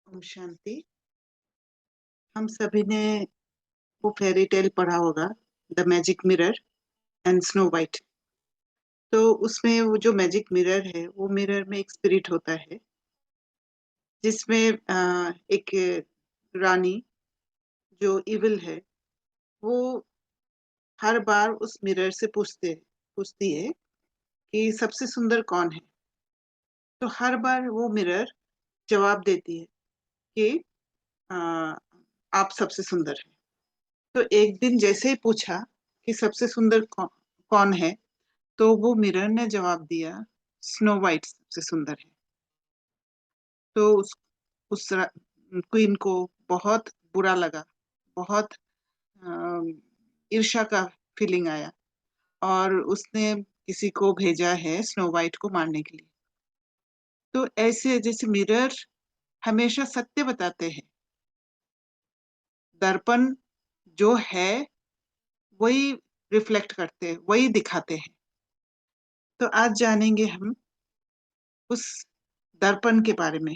ओम शांति। हम सभी ने वो फेरी टेल पढ़ा होगा, the magic mirror and snow white. तो उसमें वो जो मैजिक मिरर है, वो मिरर में एक स्पिरिट होता है जिसमें एक रानी जो इविल है, वो हर बार उस मिरर से पूछती है कि सबसे सुंदर कौन है। तो हर बार वो मिरर जवाब देती है कि आ, आप सबसे सुंदर हैं। तो एक दिन जैसे ही पूछा कि सबसे सुंदर कौन है, तो वो मिरर ने जवाब दिया, स्नो वाइट सबसे सुंदर है। तो उस क्वीन को बहुत बुरा लगा, बहुत ईर्ष्या का फीलिंग आया, और उसने किसी को भेजा है स्नो वाइट को मारने के लिए। तो ऐसे जैसे मिरर हमेशा सत्य बताते हैं, दर्पण जो है वही रिफ्लेक्ट करते हैं, वही दिखाते हैं। तो आज जानेंगे हम उस दर्पण के बारे में,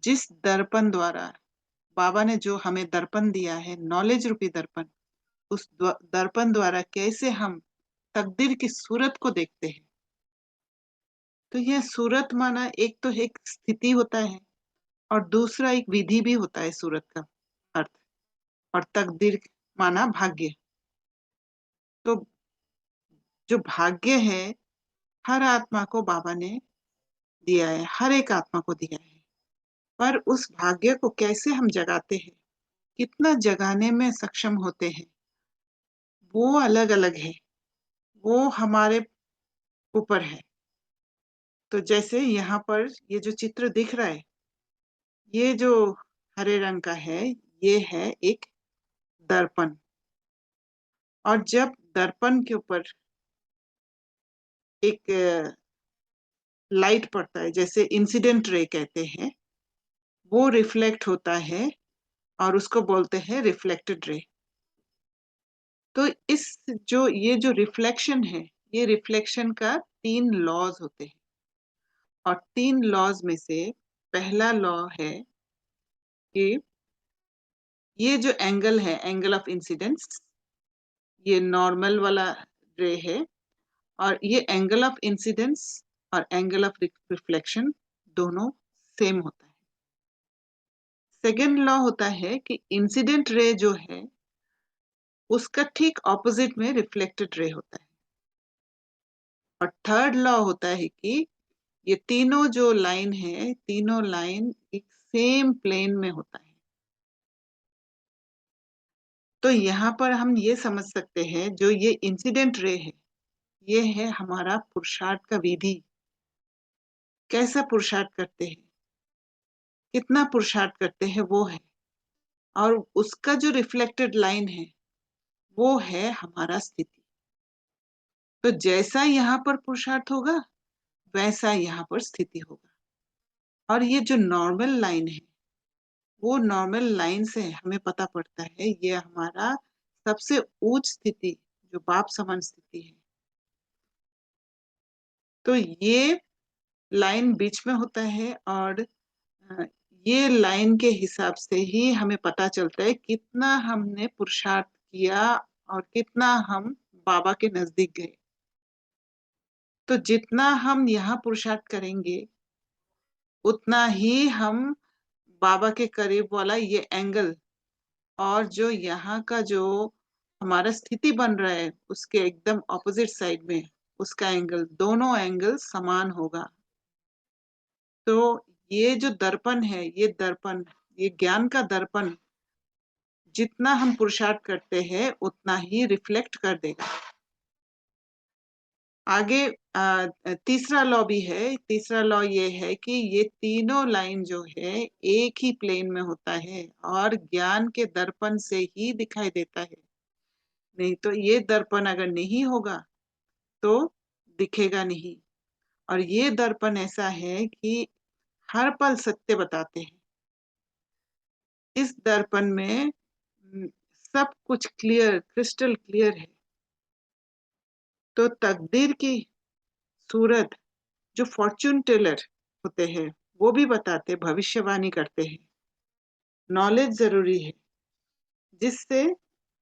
जिस दर्पण द्वारा बाबा ने जो हमें दर्पण दिया है, नॉलेज रूपी दर्पण। उस दर्पण द्वारा कैसे हम तकदीर की सूरत को देखते हैं। तो यह सूरत माना एक तो एक स्थिति होता है, और दूसरा एक विधि भी होता है सूरत का अर्थ। और तकदीर माना भाग्य। तो जो भाग्य है, हर आत्मा को बाबा ने दिया है, हर एक आत्मा को दिया है। पर उस भाग्य को कैसे हम जगाते हैं, कितना जगाने में सक्षम होते हैं, वो अलग अलग है, वो हमारे ऊपर है। तो जैसे यहाँ पर ये जो चित्र दिख रहा है, ये जो हरे रंग का है, ये है एक दर्पण। और जब दर्पण के ऊपर एक लाइट पड़ता है, जैसे इंसिडेंट रे कहते हैं, वो रिफ्लेक्ट होता है, और उसको बोलते हैं रिफ्लेक्टेड रे। तो इस ये जो रिफ्लेक्शन है, ये रिफ्लेक्शन का 3 लॉज होते हैं। और 3 लॉज में से पहला लॉ है कि ये जो एंगल है, एंगल ऑफ इंसिडेंस, ये नॉर्मल वाला रे है। और ये एंगल ऑफ इंसिडेंस और एंगल ऑफ रिफ्लेक्शन दोनों सेम होता है। सेकेंड लॉ होता है कि इंसिडेंट रे जो है, उसका ठीक ऑपोजिट में रिफ्लेक्टेड रे होता है। और थर्ड लॉ होता है कि ये तीनों जो लाइन है, तीनों लाइन एक सेम प्लेन में होता है। तो यहाँ पर हम ये समझ सकते हैं, जो ये इंसिडेंट रे है, ये है हमारा पुरुषार्थ का विधि। कैसा पुरुषार्थ करते हैं, कितना पुरुषार्थ करते हैं, वो है। और उसका जो रिफ्लेक्टेड लाइन है, वो है हमारा स्थिति। तो जैसा यहाँ पर पुरुषार्थ होगा, वैसा यहाँ पर स्थिति होगा। और ये जो नॉर्मल लाइन है, वो नॉर्मल लाइन से हमें पता पड़ता है, ये हमारा सबसे उच्च स्थिति, जो बाप समान स्थिति है। तो ये लाइन बीच में होता है, और अ, ये लाइन के हिसाब से ही हमें पता चलता है कितना हमने पुरुषार्थ किया, और कितना हम बाबा के नजदीक गए। तो जितना हम यहाँ पुरुषार्थ करेंगे, उतना ही हम बाबा के करीब वाला ये एंगल, और जो यहाँ का जो हमारा स्थिति बन रहा है, उसके एकदम ऑपोजिट साइड में उसका एंगल, दोनों एंगल समान होगा। तो ये जो दर्पण है, ये दर्पण, ये ज्ञान का दर्पण, जितना हम पुरुषार्थ करते हैं उतना ही रिफ्लेक्ट कर देगा। आगे तीसरा लॉ भी है। तीसरा लॉ ये है कि ये तीनों लाइन जो है, एक ही प्लेन में होता है, और ज्ञान के दर्पण से ही दिखाई देता है। नहीं तो ये दर्पण अगर नहीं होगा, तो दिखेगा नहीं। और ये दर्पण ऐसा है कि हर पल सत्य बताते हैं। इस दर्पण में सब कुछ क्लियर, क्रिस्टल क्लियर है। तो तकदीर की सूरत, जो फॉर्चून टेलर होते हैं, वो भी बताते, भविष्यवाणी करते हैं नॉलेज जरूरी है, जिससे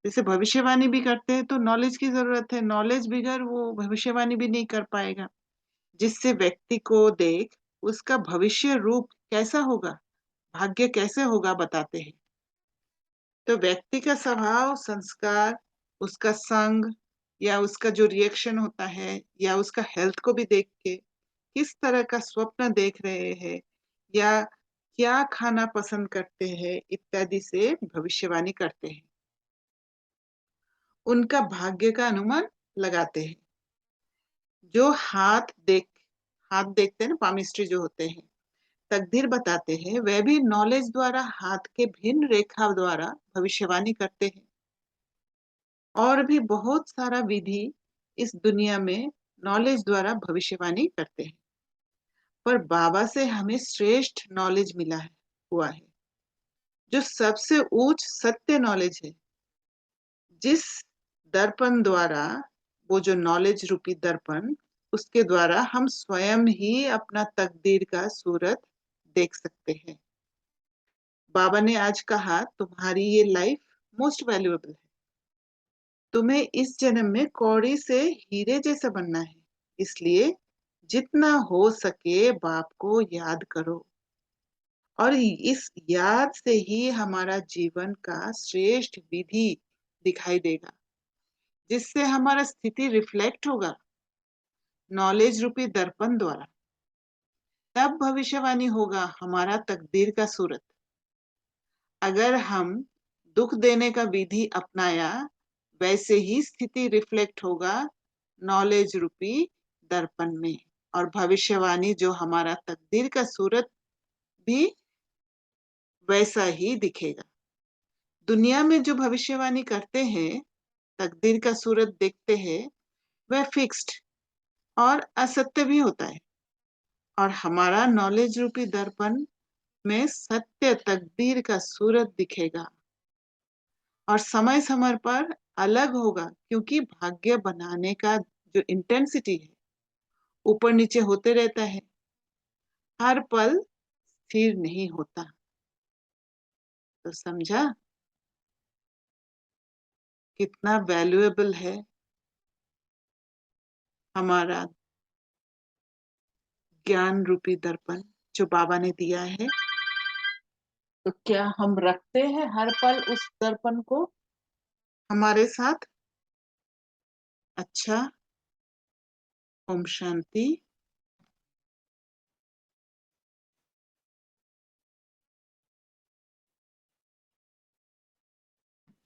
जैसे भविष्यवाणी भी करते हैं तो नॉलेज की जरूरत है। नॉलेज बगैर वो भविष्यवाणी भी नहीं कर पाएगा, जिससे व्यक्ति को देख उसका भविष्य रूप कैसा होगा, भाग्य कैसे होगा बताते हैं। तो व्यक्ति का स्वभाव, संस्कार, उसका संग या उसका जो रिएक्शन होता है या उसका हेल्थ को भी देख के किस तरह का स्वप्न देख रहे हैं या क्या खाना पसंद करते हैं इत्यादि से भविष्यवाणी करते हैं, उनका भाग्य का अनुमान लगाते हैं। जो हाथ देखते हैं ना, पामिस्ट्री जो होते हैं, तकदीर बताते हैं, वह भी नॉलेज द्वारा हाथ के भिन्न रेखा द्वारा भविष्यवाणी करते हैं। और भी बहुत सारा विधि इस दुनिया में नॉलेज द्वारा भविष्यवाणी करते हैं। पर बाबा से हमें श्रेष्ठ नॉलेज मिला है, हुआ है, जो सबसे उच्च सत्य नॉलेज है। जिस दर्पण द्वारा, वो जो नॉलेज रूपी दर्पण, उसके द्वारा हम स्वयं ही अपना तकदीर का सूरत देख सकते हैं। बाबा ने आज कहा, तुम्हारी ये लाइफ मोस्ट वैल्यूएबल है। तुम्हें इस जन्म में कौड़ी से हीरे जैसा बनना है। इसलिए जितना हो सके बाप को याद करो, और इस याद से ही हमारा जीवन का श्रेष्ठ विधि दिखाई देगा, जिससे हमारा स्थिति रिफ्लेक्ट होगा नॉलेज रूपी दर्पण द्वारा। तब भविष्यवाणी होगा हमारा तकदीर का सूरत। अगर हम दुख देने का विधि अपनाया, वैसे ही स्थिति रिफ्लेक्ट होगा नॉलेज रूपी दर्पण में, और भविष्यवाणी जो हमारा तकदीर का सूरत भी वैसा ही दिखेगा। दुनिया में जो भविष्यवाणी करते हैं, तकदीर का सूरत देखते हैं, वह फिक्स्ड और असत्य भी होता है। और हमारा नॉलेज रूपी दर्पण में सत्य तकदीर का सूरत दिखेगा, और समय समय पर अलग होगा, क्योंकि भाग्य बनाने का जो इंटेंसिटी है ऊपर नीचे होते रहता है, हर पल स्थिर नहीं होता। तो समझा कितना वैल्यूएबल है हमारा ज्ञान रूपी दर्पण जो बाबा ने दिया है। तो क्या हम रखते हैं हर पल उस दर्पण को हमारे साथ? अच्छा, ओम शांति।